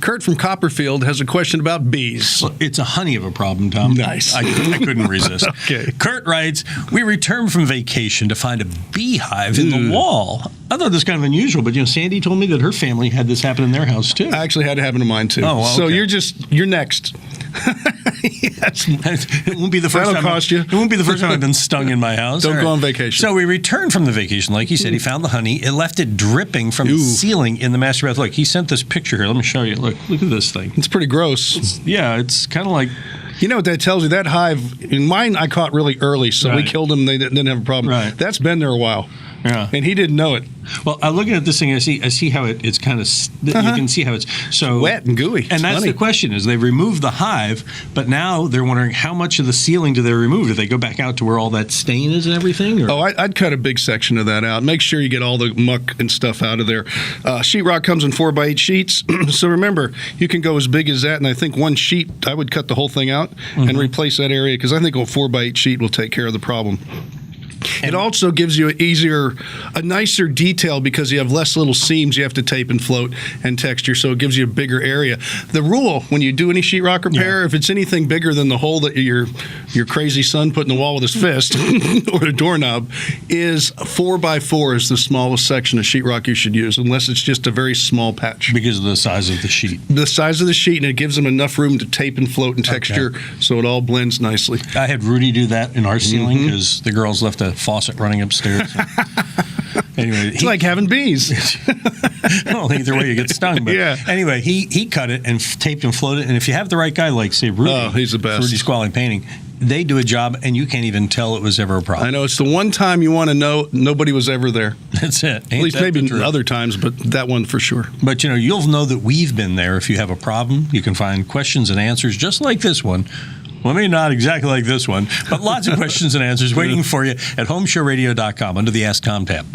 Kurt from Copperfield has a question about bees. Well, it's a honey of a problem, Tom. Nice. I couldn't resist. Okay. Kurt writes, we returned from vacation to find a beehive in the wall. I thought this was kind of unusual, but Sandy told me that her family had this happen in their house too. I actually had it happen to mine too. Oh, well, So okay. you're next. Yes. It won't be the first That'll time. cost you. It won't be the first time I've been stung in my house. Don't All go right. on vacation. So we returned from the vacation. Like he said, he found the honey. It left it dripping from the ceiling in the master bath. Look, he sent this picture here. Let me show you. Look at this thing. It's pretty gross. It's kind of like. You know what that tells you? That hive, in mine, I caught really early, so we Right. killed them. They didn't have a problem. Right. That's been there a while. Yeah. And he didn't know it. Well, I'm looking at this thing. I see how it's kind of. You can see how it's so Wet and gooey. And It's that's funny. the question: is they removed the hive, but now they're wondering how much of the ceiling do they remove? Do they go back out to where all that stain is and everything? Or? Oh, I'd cut a big section of that out. Make sure you get all the muck and stuff out of there. Sheetrock comes in 4x8 sheets. So remember, you can go as big as that. And I think one sheet, I would cut the whole thing out and replace that area because I think a 4x8 sheet will take care of the problem. It also gives you a nicer detail because you have less little seams you have to tape and float and texture, so it gives you a bigger area. The rule when you do any sheetrock repair, if it's anything bigger than the hole that your crazy son put in the wall with his fist or the doorknob, is 4x4 is the smallest section of sheetrock you should use, unless it's just a very small patch. Because of the size of the sheet. The size of the sheet, and it gives them enough room to tape and float and texture, so it all blends nicely. I had Rudy do that in our ceiling because the girls left a faucet running upstairs. Anyway, It's like having bees. well, either way you get stung. But Yeah. Anyway, he cut it and taped and floated. And if you have the right guy, like say Rudy, he's the best. Rudy Squally Painting, they do a job and you can't even tell it was ever a problem. I know it's the one time you want to know nobody was ever there. That's it. At least maybe other times, but that one for sure. But you'll know that we've been there. If you have a problem, you can find questions and answers just like this one. Well, maybe not exactly like this one, but lots of questions and answers waiting for you at HomeShowRadio.com under the Ask Tom tab.